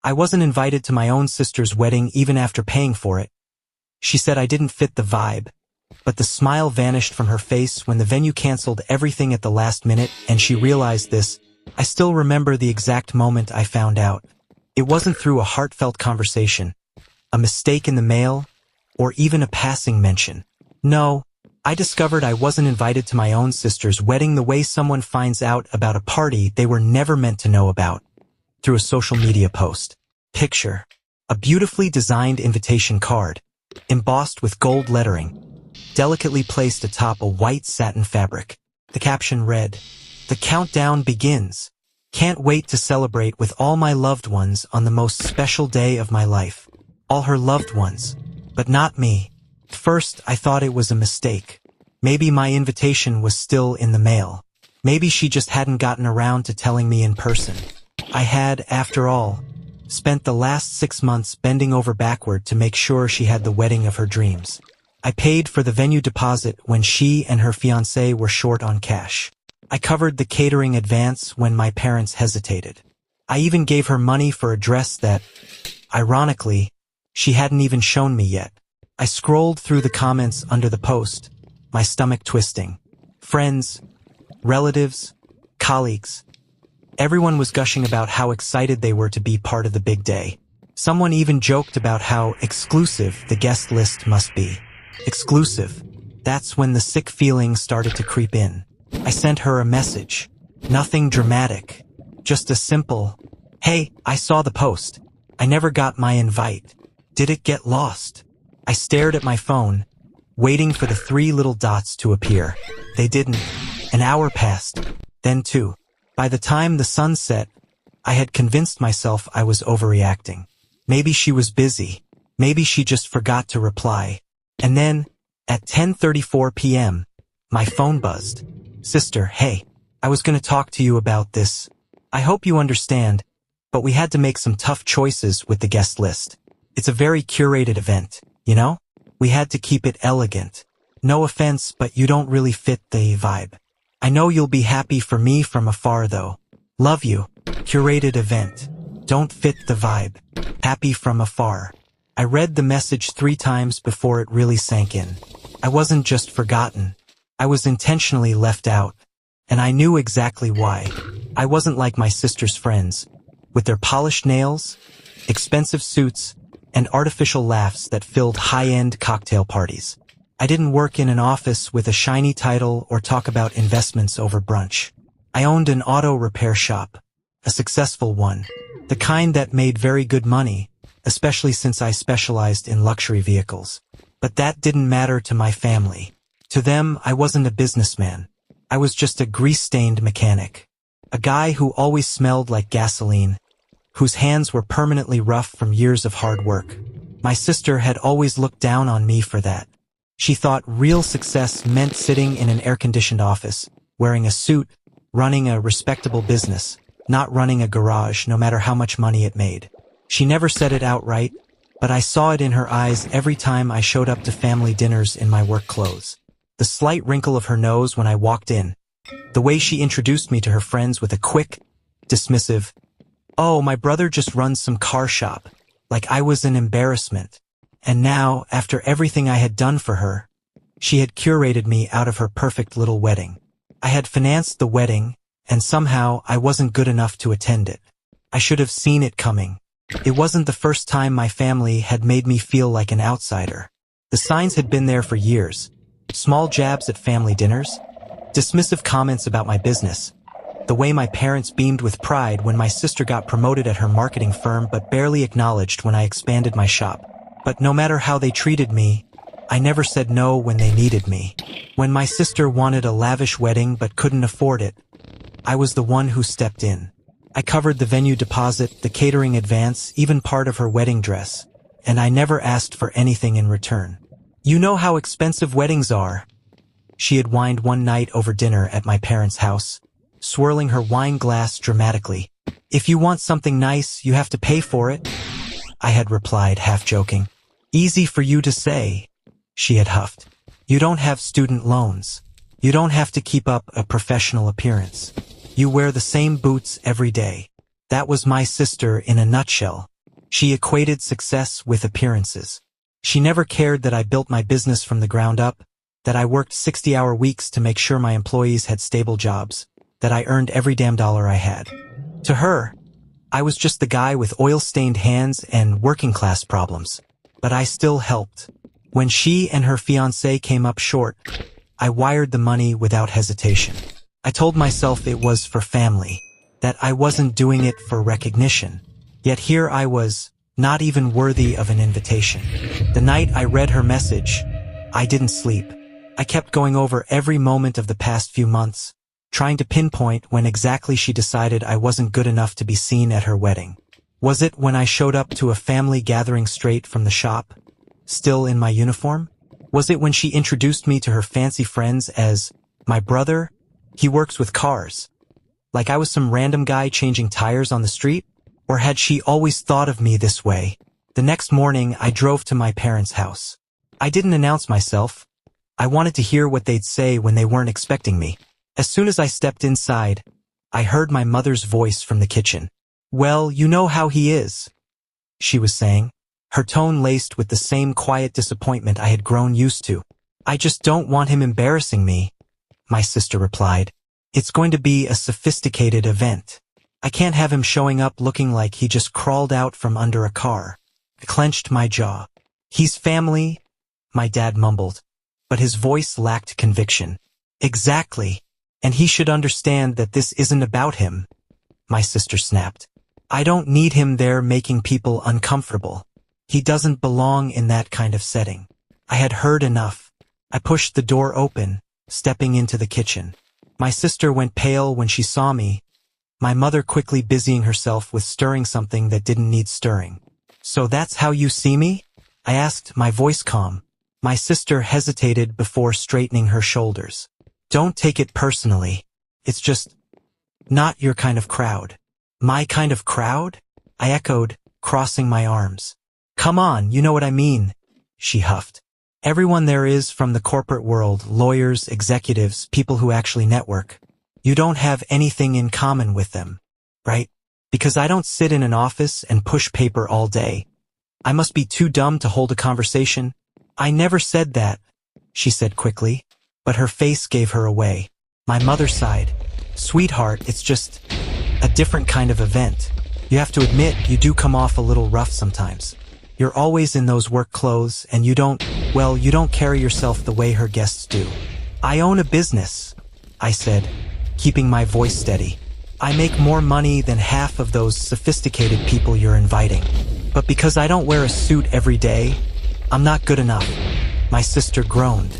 I wasn't invited to my own sister's wedding even after paying for it. She said I didn't fit the vibe, but the smile vanished from her face when the venue canceled everything at the last minute and she realized this. I still remember the exact moment I found out. It wasn't through a heartfelt conversation, a mistake in the mail, or even a passing mention. No, I discovered I wasn't invited to my own sister's wedding the way someone finds out about a party they were never meant to know about, through a social media post. Picture: a beautifully designed invitation card, embossed with gold lettering, delicately placed atop a white satin fabric. The caption read, "The countdown begins. Can't wait to celebrate with all my loved ones on the most special day of my life." All her loved ones, but not me. First, I thought it was a mistake. Maybe my invitation was still in the mail. Maybe she just hadn't gotten around to telling me in person. I had, after all, spent the last 6 months bending over backward to make sure she had the wedding of her dreams. I paid for the venue deposit when she and her fiancé were short on cash. I covered the catering advance when my parents hesitated. I even gave her money for a dress that, ironically, she hadn't even shown me yet. I scrolled through the comments under the post, my stomach twisting. Friends, relatives, colleagues. Everyone was gushing about how excited they were to be part of the big day. Someone even joked about how exclusive the guest list must be. Exclusive. That's when the sick feeling started to creep in. I sent her a message. Nothing dramatic. Just a simple, "Hey, I saw the post. I never got my invite. Did it get lost?" I stared at my phone, waiting for the 3 little dots to appear. They didn't. An hour passed. Then 2. By the time the sun set, I had convinced myself I was overreacting. Maybe she was busy. Maybe she just forgot to reply. And then, at 10:34 p.m., my phone buzzed. "Sister, hey, I was going to talk to you about this. I hope you understand, but we had to make some tough choices with the guest list. It's a very curated event, you know? We had to keep it elegant. No offense, but you don't really fit the vibe. I know you'll be happy for me from afar though. Love you. Curated event. Don't fit the vibe. Happy from afar." I read the message 3 times before it really sank in. I wasn't just forgotten. I was intentionally left out. And I knew exactly why. I wasn't like my sister's friends, with their polished nails, expensive suits, and artificial laughs that filled high-end cocktail parties. I didn't work in an office with a shiny title or talk about investments over brunch. I owned an auto repair shop, a successful one, the kind that made very good money, especially since I specialized in luxury vehicles. But that didn't matter to my family. To them, I wasn't a businessman. I was just a grease-stained mechanic. A guy who always smelled like gasoline, whose hands were permanently rough from years of hard work. My sister had always looked down on me for that. She thought real success meant sitting in an air-conditioned office, wearing a suit, running a respectable business, not running a garage no matter how much money it made. She never said it outright, but I saw it in her eyes every time I showed up to family dinners in my work clothes. The slight wrinkle of her nose when I walked in, the way she introduced me to her friends with a quick, dismissive, "Oh, my brother just runs some car shop," like I was an embarrassment. And now, after everything I had done for her, she had curated me out of her perfect little wedding. I had financed the wedding, and somehow I wasn't good enough to attend it. I should have seen it coming. It wasn't the first time my family had made me feel like an outsider. The signs had been there for years. Small jabs at family dinners, dismissive comments about my business, the way my parents beamed with pride when my sister got promoted at her marketing firm but barely acknowledged when I expanded my shop. But no matter how they treated me, I never said no when they needed me. When my sister wanted a lavish wedding but couldn't afford it, I was the one who stepped in. I covered the venue deposit, the catering advance, even part of her wedding dress, and I never asked for anything in return. "You know how expensive weddings are," she had whined one night over dinner at my parents' house, swirling her wine glass dramatically. "If you want something nice, you have to pay for it," I had replied, half joking. "Easy for you to say," she had huffed. "You don't have student loans. You don't have to keep up a professional appearance. You wear the same boots every day." That was my sister in a nutshell. She equated success with appearances. She never cared that I built my business from the ground up, that I worked 60-hour weeks to make sure my employees had stable jobs, that I earned every damn dollar I had. To her, I was just the guy with oil-stained hands and working-class problems. But I still helped. When she and her fiancé came up short, I wired the money without hesitation. I told myself it was for family, that I wasn't doing it for recognition. Yet here I was, not even worthy of an invitation. The night I read her message, I didn't sleep. I kept going over every moment of the past few months, trying to pinpoint when exactly she decided I wasn't good enough to be seen at her wedding. Was it when I showed up to a family gathering straight from the shop, still in my uniform? Was it when she introduced me to her fancy friends as my brother? He works with cars. Like I was some random guy changing tires on the street? Or had she always thought of me this way? The next morning, I drove to my parents' house. I didn't announce myself. I wanted to hear what they'd say when they weren't expecting me. As soon as I stepped inside, I heard my mother's voice from the kitchen. "Well, you know how he is," she was saying, her tone laced with the same quiet disappointment I had grown used to. "I just don't want him embarrassing me," my sister replied. "It's going to be a sophisticated event. I can't have him showing up looking like he just crawled out from under a car." I clenched my jaw. "He's family," my dad mumbled, but his voice lacked conviction. "Exactly. And he should understand that this isn't about him," my sister snapped. "I don't need him there making people uncomfortable. He doesn't belong in that kind of setting." I had heard enough. I pushed the door open, stepping into the kitchen. My sister went pale when she saw me, my mother quickly busying herself with stirring something that didn't need stirring. "So that's how you see me?" I asked, my voice calm. My sister hesitated before straightening her shoulders. "Don't take it personally. It's just not your kind of crowd." "My kind of crowd?" I echoed, crossing my arms. "Come on, you know what I mean," she huffed. "Everyone there is from the corporate world, lawyers, executives, people who actually network. You don't have anything in common with them, right? Because I don't sit in an office and push paper all day. I must be too dumb to hold a conversation." "I never said that," she said quickly, but her face gave her away. My mother sighed. "Sweetheart, it's just a different kind of event. You have to admit you do come off a little rough sometimes. You're always in those work clothes and you don't carry yourself the way her guests do." "I own a business," I said, keeping my voice steady. "I make more money than half of those sophisticated people you're inviting. But because I don't wear a suit every day, I'm not good enough." My sister groaned.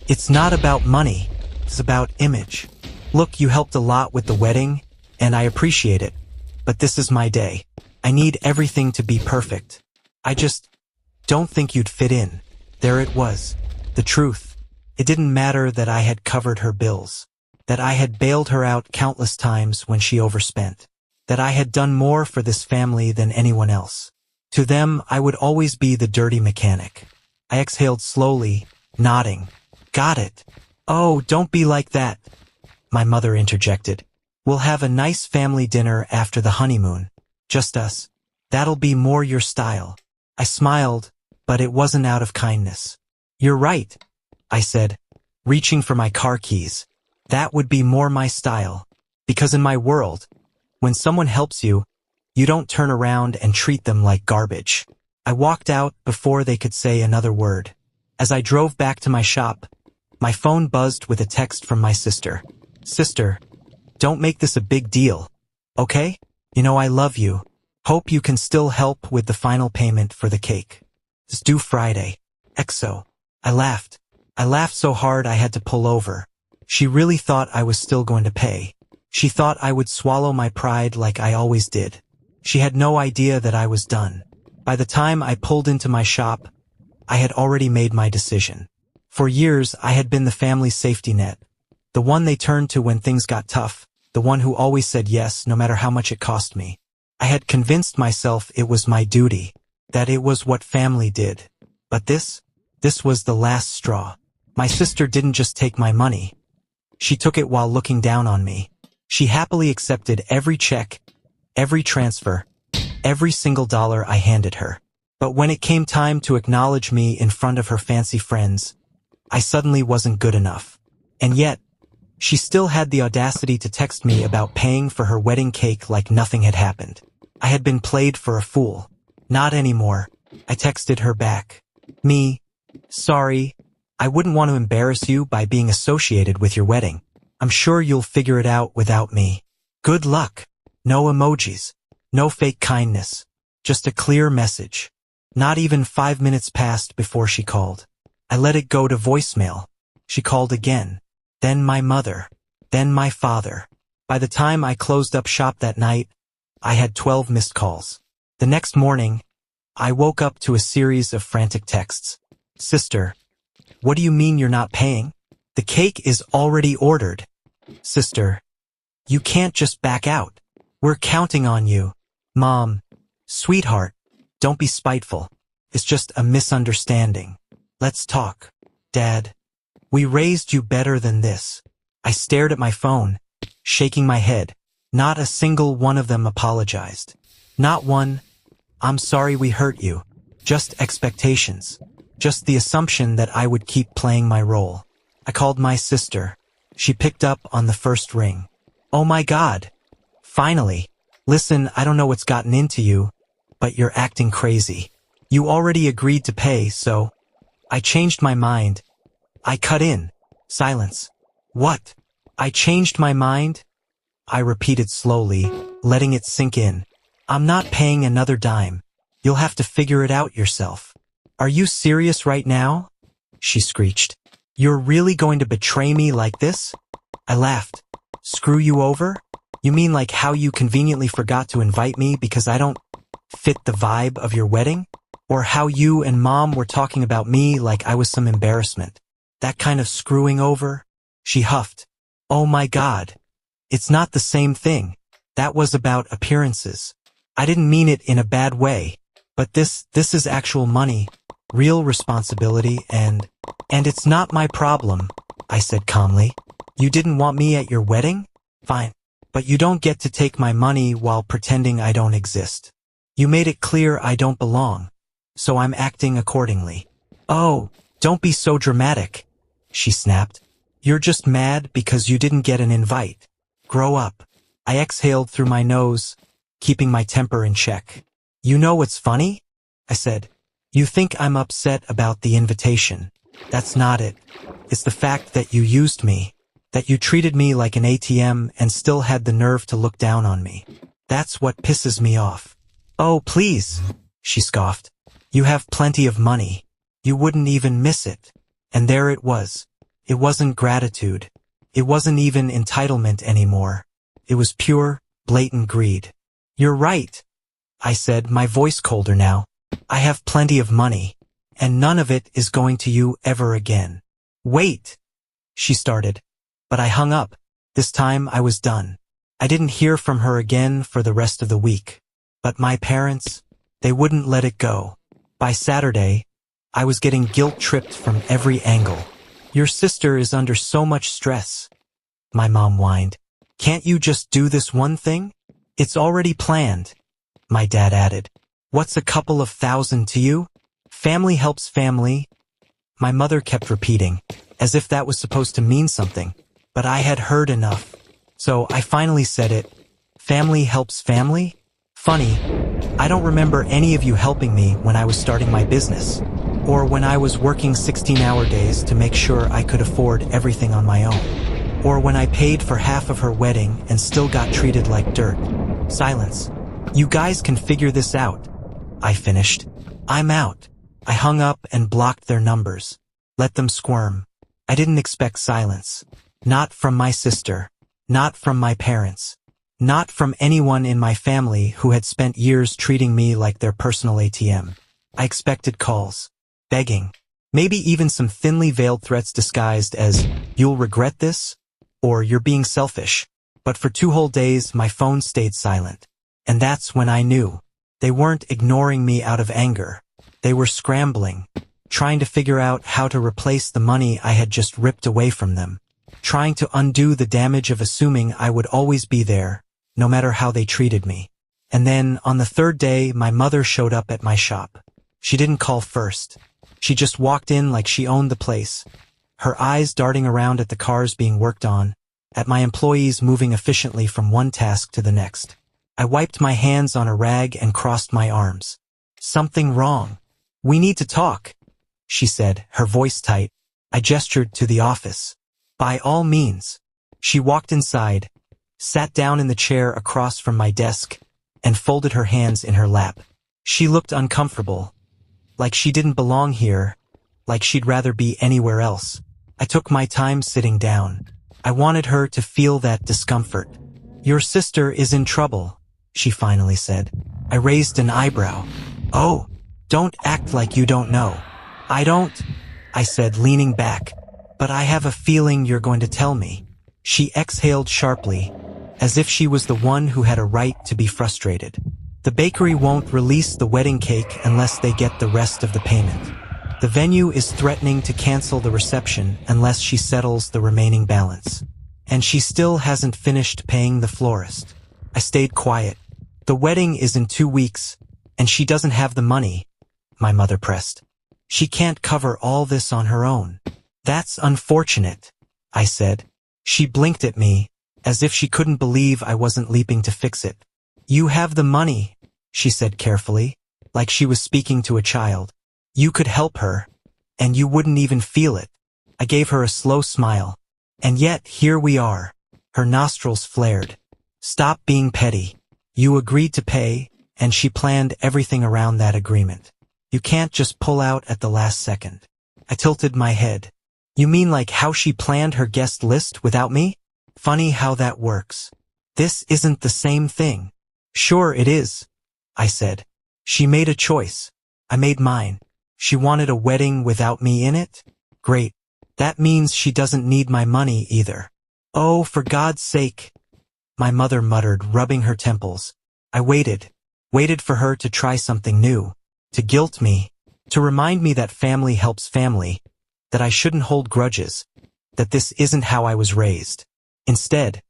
"It's not about money. It's about image. Look, you helped a lot with the wedding, and I appreciate it. But this is my day. I need everything to be perfect. I just don't think you'd fit in." There it was. The truth. It didn't matter that I had covered her bills, that I had bailed her out countless times when she overspent, that I had done more for this family than anyone else. To them, I would always be the dirty mechanic. I exhaled slowly, nodding. "Got it." "Oh, don't be like that," my mother interjected. "We'll have a nice family dinner after the honeymoon. Just us. That'll be more your style." I smiled, but it wasn't out of kindness. "You're right," I said, reaching for my car keys. "That would be more my style. Because in my world, when someone helps you, you don't turn around and treat them like garbage." I walked out before they could say another word. As I drove back to my shop, my phone buzzed with a text from my sister. "Sister, don't make this a big deal, okay? You know I love you. Hope you can still help with the final payment for the cake. It's due Friday. XO." I laughed. I laughed so hard I had to pull over. She really thought I was still going to pay. She thought I would swallow my pride like I always did. She had no idea that I was done. By the time I pulled into my shop, I had already made my decision. For years, I had been the family's safety net, the one they turned to when things got tough, the one who always said yes no matter how much it cost me. I had convinced myself it was my duty, that it was what family did. But this was the last straw. My sister didn't just take my money. She took it while looking down on me. She happily accepted every check, every transfer, every single dollar I handed her. But when it came time to acknowledge me in front of her fancy friends, I suddenly wasn't good enough. And yet, she still had the audacity to text me about paying for her wedding cake like nothing had happened. I had been played for a fool. Not anymore. I texted her back. Sorry, I wouldn't want to embarrass you by being associated with your wedding. I'm sure you'll figure it out without me. Good luck. No emojis. No fake kindness. Just a clear message. Not even 5 minutes passed before she called. I let it go to voicemail. She called again. Then my mother. Then my father. By the time I closed up shop that night, I had 12 missed calls. The next morning, I woke up to a series of frantic texts. Sister, what do you mean you're not paying? The cake is already ordered. Sister, you can't just back out. We're counting on you. Mom, sweetheart, don't be spiteful. It's just a misunderstanding. Let's talk. Dad, we raised you better than this. I stared at my phone, shaking my head. Not a single one of them apologized. Not one, I'm sorry we hurt you. Just expectations. Just the assumption that I would keep playing my role. I called my sister. She picked up on the first ring. Oh my God. Finally. Listen, I don't know what's gotten into you, but you're acting crazy. You already agreed to pay, so... I changed my mind. I cut in. Silence. What? I changed my mind? I repeated slowly, letting it sink in. I'm not paying another dime. You'll have to figure it out yourself. Are you serious right now? She screeched. You're really going to betray me like this? I laughed. Screw you over? You mean like how you conveniently forgot to invite me because I don't fit the vibe of your wedding? Or how you and Mom were talking about me like I was some embarrassment? That kind of screwing over? She huffed. Oh my God. It's not the same thing. That was about appearances. I didn't mean it in a bad way. But this is actual money, real responsibility, and it's not my problem, I said calmly. You didn't want me at your wedding? Fine. But you don't get to take my money while pretending I don't exist. You made it clear I don't belong, so I'm acting accordingly. Oh, don't be so dramatic, she snapped. You're just mad because you didn't get an invite. Grow up. I exhaled through my nose, keeping my temper in check. You know what's funny? I said. You think I'm upset about the invitation. That's not it. It's the fact that you used me, that you treated me like an ATM and still had the nerve to look down on me. That's what pisses me off. Oh, please, she scoffed. You have plenty of money. You wouldn't even miss it. And there it was. It wasn't gratitude. It wasn't even entitlement anymore. It was pure, blatant greed. You're right, I said, my voice colder now. I have plenty of money, and none of it is going to you ever again. Wait, she started, but I hung up. This time I was done. I didn't hear from her again for the rest of the week. But my parents, they wouldn't let it go. By Saturday, I was getting guilt-tripped from every angle. Your sister is under so much stress, my mom whined. Can't you just do this one thing? It's already planned, my dad added. What's a couple of thousand to you? Family helps family. My mother kept repeating, as if that was supposed to mean something, but I had heard enough. So I finally said it. Family helps family? Funny, I don't remember any of you helping me when I was starting my business, or when I was working 16-hour days to make sure I could afford everything on my own, or when I paid for half of her wedding and still got treated like dirt. Silence. You guys can figure this out, I finished. I'm out. I hung up and blocked their numbers. Let them squirm. I didn't expect silence. Not from my sister. Not from my parents. Not from anyone in my family who had spent years treating me like their personal ATM. I expected calls. Begging. Maybe even some thinly veiled threats disguised as, you'll regret this, or you're being selfish. But for 2 whole days, my phone stayed silent. And that's when I knew. They weren't ignoring me out of anger. They were scrambling, trying to figure out how to replace the money I had just ripped away from them, trying to undo the damage of assuming I would always be there, no matter how they treated me. And then, on the third day, my mother showed up at my shop. She didn't call first. She just walked in like she owned the place, her eyes darting around at the cars being worked on, at my employees moving efficiently from one task to the next. I wiped my hands on a rag and crossed my arms. "Something wrong. We need to talk," she said, her voice tight. I gestured to the office. "By all means." She walked inside, sat down in the chair across from my desk, and folded her hands in her lap. She looked uncomfortable, like she didn't belong here, like she'd rather be anywhere else. I took my time sitting down. I wanted her to feel that discomfort. "Your sister is in trouble," she finally said. I raised an eyebrow. "Oh, don't act like you don't know." "I don't," I said, leaning back, "but I have a feeling you're going to tell me." She exhaled sharply, as if she was the one who had a right to be frustrated. "The bakery won't release the wedding cake unless they get the rest of the payment. The venue is threatening to cancel the reception unless she settles the remaining balance. And she still hasn't finished paying the florist." I stayed quiet. "The wedding is in 2 weeks, and she doesn't have the money," my mother pressed. "She can't cover all this on her own." "That's unfortunate," I said. She blinked at me, as if she couldn't believe I wasn't leaping to fix it. "You have the money," she said carefully, like she was speaking to a child. "You could help her, and you wouldn't even feel it." I gave her a slow smile. "And yet, here we are." Her nostrils flared. "Stop being petty. You agreed to pay, and she planned everything around that agreement. You can't just pull out at the last second." I tilted my head. "You mean like how she planned her guest list without me? Funny how that works. This isn't the same thing." "Sure it is," I said. "She made a choice. I made mine. She wanted a wedding without me in it? Great. That means she doesn't need my money either." "Oh, for God's sake," my mother muttered, rubbing her temples. I waited for her to try something new, to guilt me, to remind me that family helps family, that I shouldn't hold grudges, that this isn't how I was raised. Instead,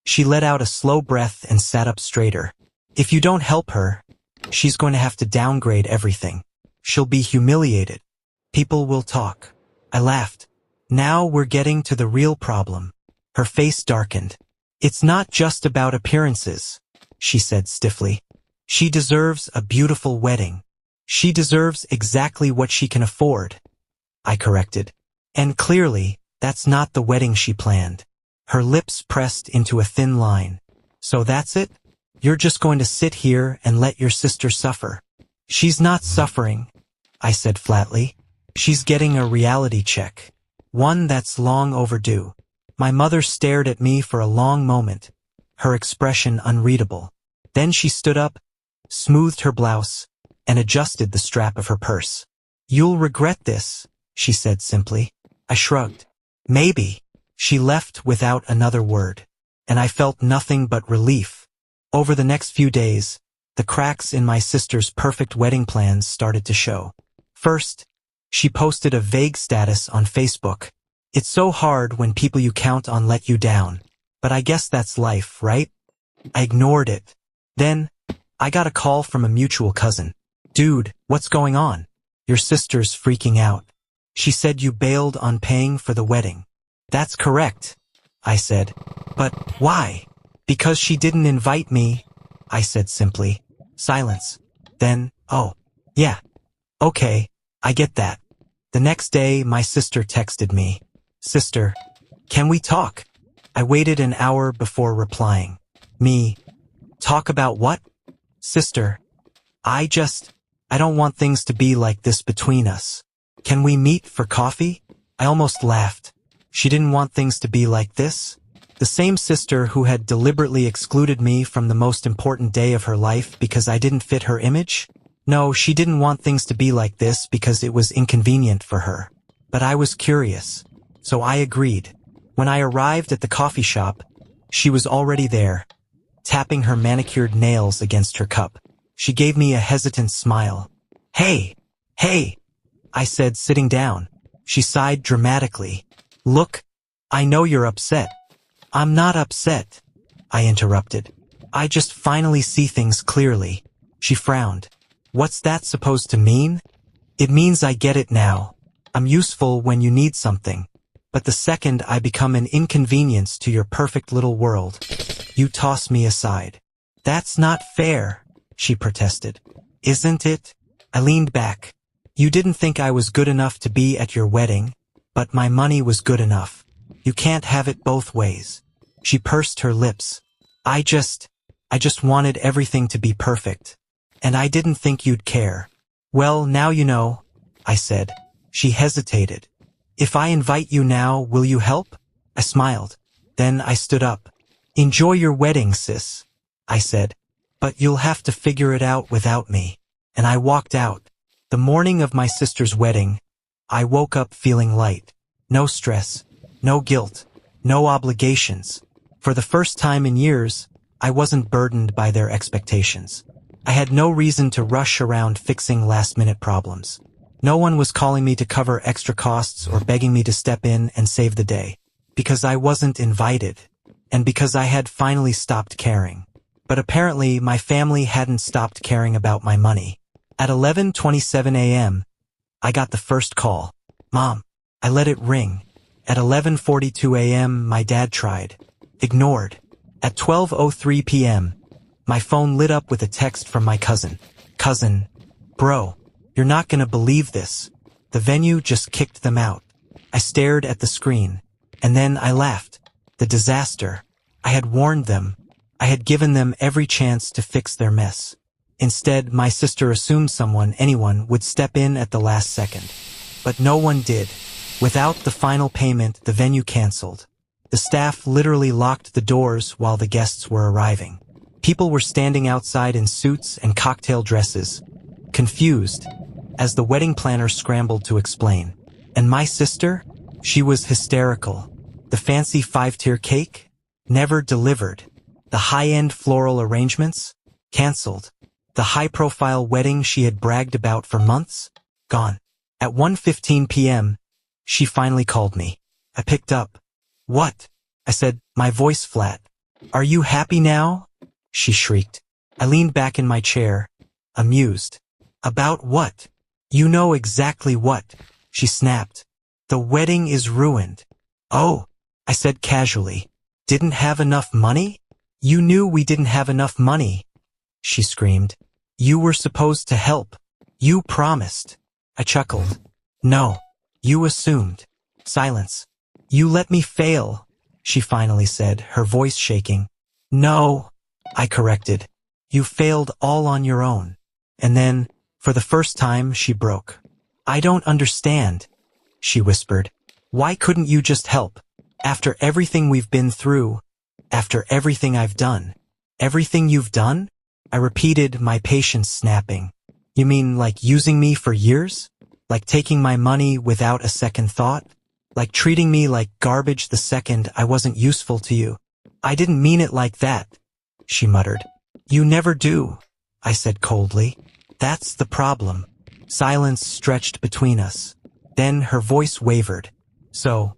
she let out a slow breath and sat up straighter. "If you don't help her, she's going to have to downgrade everything. She'll be humiliated. People will talk." I laughed. "Now we're getting to the real problem." Her face darkened. "It's not just about appearances," she said stiffly. "She deserves a beautiful wedding. She deserves exactly what she can afford," I corrected. "And clearly, that's not the wedding she planned." Her lips pressed into a thin line. "So that's it? You're just going to sit here and let your sister suffer?" "She's not suffering," I said flatly. "She's getting a reality check. One that's long overdue." My mother stared at me for a long moment, her expression unreadable. Then she stood up, smoothed her blouse, and adjusted the strap of her purse. "You'll regret this," she said simply. I shrugged. "Maybe." She left without another word, and I felt nothing but relief. Over the next few days, the cracks in my sister's perfect wedding plans started to show. First, she posted a vague status on Facebook. "It's so hard when people you count on let you down, but I guess that's life, right?" I ignored it. Then, I got a call from a mutual cousin. "Dude, what's going on? Your sister's freaking out. She said you bailed on paying for the wedding." "That's correct," I said. "But why?" "Because she didn't invite me," I said simply. Silence. Then, "Oh, yeah. Okay, I get that." The next day, my sister texted me. "Sister, can we talk?" I waited an hour before replying. "Me? Talk about what?" "Sister, I don't want things to be like this between us. Can we meet for coffee?" I almost laughed. She didn't want things to be like this? The same sister who had deliberately excluded me from the most important day of her life because I didn't fit her image? No, she didn't want things to be like this because it was inconvenient for her. But I was curious, so I agreed. When I arrived at the coffee shop, she was already there, tapping her manicured nails against her cup. She gave me a hesitant smile. Hey, I said, sitting down. She sighed dramatically. "Look, I know you're upset." "I'm not upset," I interrupted. I just finally see things clearly. She frowned. What's that supposed to mean? It means I get it now. I'm useful when you need something. But the second I become an inconvenience to your perfect little world, you toss me aside. That's not fair, she protested. Isn't it? I leaned back. You didn't think I was good enough to be at your wedding, but my money was good enough. You can't have it both ways. She pursed her lips. I just wanted everything to be perfect. And I didn't think you'd care. Well, now you know, I said. She hesitated. If I invite you now, will you help? I smiled. Then I stood up. Enjoy your wedding, sis, I said. But you'll have to figure it out without me. And I walked out. The morning of my sister's wedding, I woke up feeling light. No stress, no guilt, no obligations. For the first time in years, I wasn't burdened by their expectations. I had no reason to rush around fixing last-minute problems. No one was calling me to cover extra costs or begging me to step in and save the day. Because I wasn't invited. And because I had finally stopped caring. But apparently, my family hadn't stopped caring about my money. At 11:27 a.m., I got the first call. Mom. I let it ring. At 11:42 a.m., my dad tried. Ignored. At 12:03 p.m., my phone lit up with a text from my cousin. Cousin. Bro. You're not gonna believe this. The venue just kicked them out. I stared at the screen. And then I laughed. The disaster. I had warned them. I had given them every chance to fix their mess. Instead, my sister assumed anyone would step in at the last second. But no one did. Without the final payment, the venue canceled. The staff literally locked the doors while the guests were arriving. People were standing outside in suits and cocktail dresses, confused, as the wedding planner scrambled to explain. And my sister? She was hysterical. The fancy 5-tier cake? Never delivered. The high-end floral arrangements? Cancelled. The high-profile wedding she had bragged about for months? Gone. At 1:15 p.m., she finally called me. I picked up. What? I said, my voice flat. Are you happy now? She shrieked. I leaned back in my chair, amused. About what? You know exactly what, she snapped. The wedding is ruined. Oh, I said casually. Didn't have enough money? You knew we didn't have enough money, she screamed. You were supposed to help. You promised. I chuckled. No, you assumed. Silence. You let me fail, she finally said, her voice shaking. No, I corrected. You failed all on your own. And then, for the first time, she broke. I don't understand, she whispered. Why couldn't you just help? After everything we've been through, after everything I've done. Everything you've done? I repeated, my patience snapping. You mean like using me for years? Like taking my money without a second thought? Like treating me like garbage the second I wasn't useful to you? I didn't mean it like that, she muttered. You never do, I said coldly. That's the problem. Silence stretched between us. Then her voice wavered. So,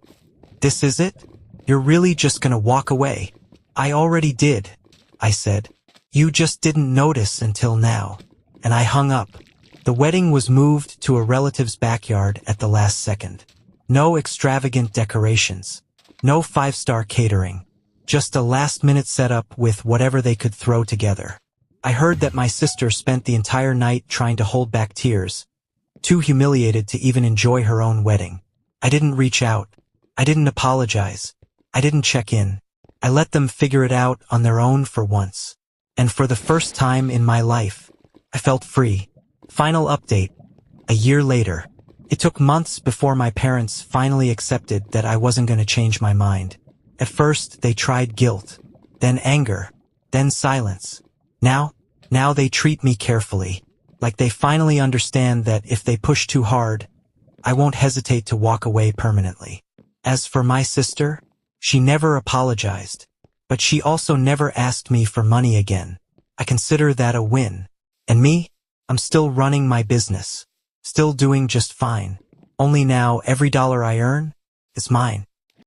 this is it? You're really just gonna walk away? I already did, I said. You just didn't notice until now. And I hung up. The wedding was moved to a relative's backyard at the last second. No extravagant decorations. No 5-star catering. Just a last-minute setup with whatever they could throw together. I heard that my sister spent the entire night trying to hold back tears, too humiliated to even enjoy her own wedding. I didn't reach out. I didn't apologize. I didn't check in. I let them figure it out on their own for once. And for the first time in my life, I felt free. Final update. A year later. It took months before my parents finally accepted that I wasn't going to change my mind. At first, they tried guilt, then anger, then silence. Now they treat me carefully, like they finally understand that if they push too hard, I won't hesitate to walk away permanently. As for my sister, she never apologized, but she also never asked me for money again. I consider that a win. And me? I'm still running my business, still doing just fine. Only now every dollar I earn is mine.